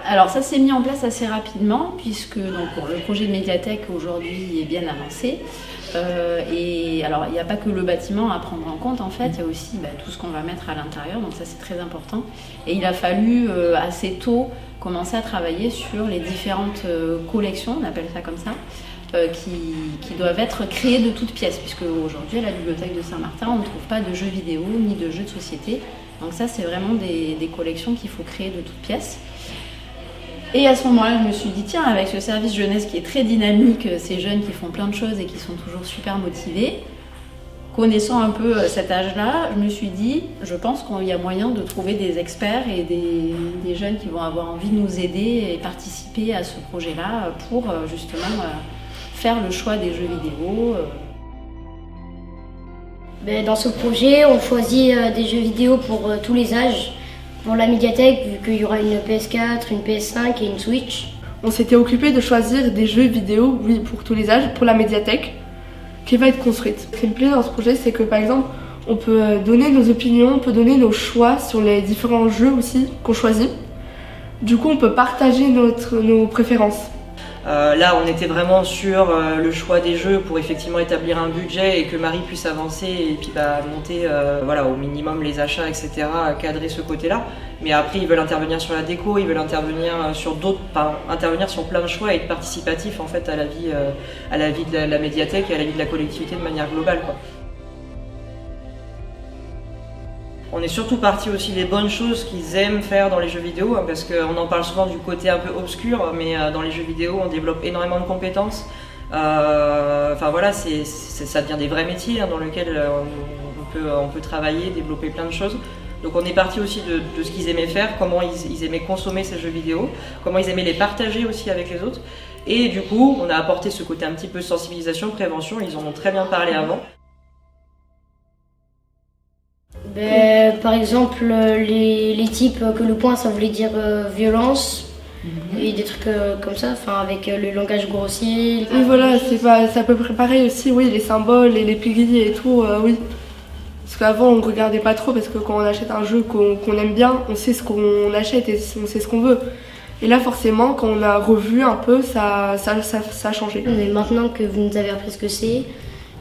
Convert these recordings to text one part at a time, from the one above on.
Alors ça s'est mis en place assez rapidement puisque donc, bon, le projet de médiathèque aujourd'hui est bien avancé. Et alors il n'y a pas que le bâtiment à prendre en compte en fait, il y a aussi tout ce qu'on va mettre à l'intérieur, donc ça c'est très important. Et il a fallu assez tôt commencer à travailler sur les différentes collections, on appelle ça comme ça, qui doivent être créées de toutes pièces, puisque aujourd'hui à la bibliothèque de Saint-Martin on ne trouve pas de jeux vidéo ni de jeux de société. Donc ça c'est vraiment des collections qu'il faut créer de toutes pièces. Et à ce moment-là, je me suis dit, tiens, avec ce service jeunesse qui est très dynamique, ces jeunes qui font plein de choses et qui sont toujours super motivés, connaissant un peu cet âge-là, je me suis dit, je pense qu'il y a moyen de trouver des experts et des jeunes qui vont avoir envie de nous aider et participer à ce projet-là pour justement faire le choix des jeux vidéo. Dans ce projet, on choisit des jeux vidéo pour tous les âges. Pour la médiathèque, vu qu'il y aura une PS4, une PS5 et une Switch. On s'était occupé de choisir des jeux vidéo, oui, pour tous les âges, pour la médiathèque, qui va être construite. Ce qui me plaît dans ce projet, c'est que par exemple, on peut donner nos opinions, on peut donner nos choix sur les différents jeux aussi qu'on choisit. Du coup, on peut partager nos préférences. Là, on était vraiment sur le choix des jeux pour effectivement établir un budget et que Marie puisse avancer et puis monter au minimum les achats, etc., cadrer ce côté-là. Mais après, ils veulent intervenir sur la déco, ils veulent intervenir sur intervenir sur plein de choix et être participatifs en fait à la vie de la médiathèque et à la vie de la collectivité de manière globale, quoi. On est surtout parti aussi des bonnes choses qu'ils aiment faire dans les jeux vidéo, parce qu'on en parle souvent du côté un peu obscur, mais dans les jeux vidéo on développe énormément de compétences. Ça devient des vrais métiers dans lesquels on peut travailler, développer plein de choses. Donc on est parti aussi de ce qu'ils aimaient faire, comment ils aimaient consommer ces jeux vidéo, comment ils aimaient les partager aussi avec les autres. Et du coup on a apporté ce côté un petit peu sensibilisation, prévention, ils en ont très bien parlé avant. Par exemple, les types que le point ça voulait dire violence et des trucs comme ça, avec le langage grossier. Oui, voilà, c'est à peu près pareil aussi, oui, les symboles et les piliers et tout, oui. Parce qu'avant on regardait pas trop, parce que quand on achète un jeu qu'on aime bien, on sait ce qu'on achète et on sait ce qu'on veut. Et là forcément, quand on a revu un peu, ça a changé. Mais maintenant que vous nous avez appris ce que c'est,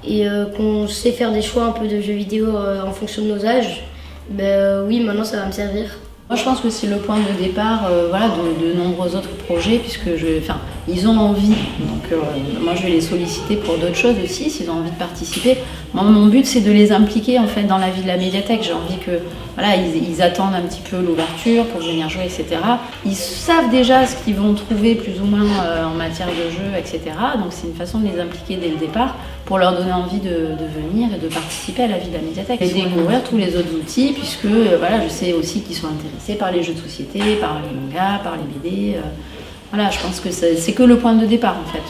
et qu'on sait faire des choix un peu de jeux vidéo en fonction de nos âges, oui, maintenant ça va me servir. Moi je pense que c'est le point de départ de nombreux autres projets, puisque ils ont envie, donc moi je vais les solliciter pour d'autres choses aussi, s'ils ont envie de participer. Moi, mon but c'est de les impliquer en fait dans la vie de la médiathèque. J'ai envie que ils attendent un petit peu l'ouverture pour venir jouer, etc. Ils savent déjà ce qu'ils vont trouver plus ou moins en matière de jeu, etc. Donc c'est une façon de les impliquer dès le départ pour leur donner envie de venir et de participer à la vie de la médiathèque et découvrir tous les autres outils, puisque je sais aussi qu'ils sont intéressés par les jeux de société, par les mangas, par les BD. Je pense que c'est que le point de départ en fait,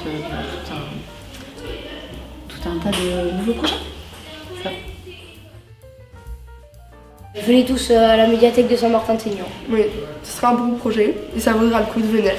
tout un tas de nouveaux projets. Venez tous à la médiathèque de Saint-Martin-de-Seignan. Oui, ce sera un bon projet et ça vaudra le coup de venir.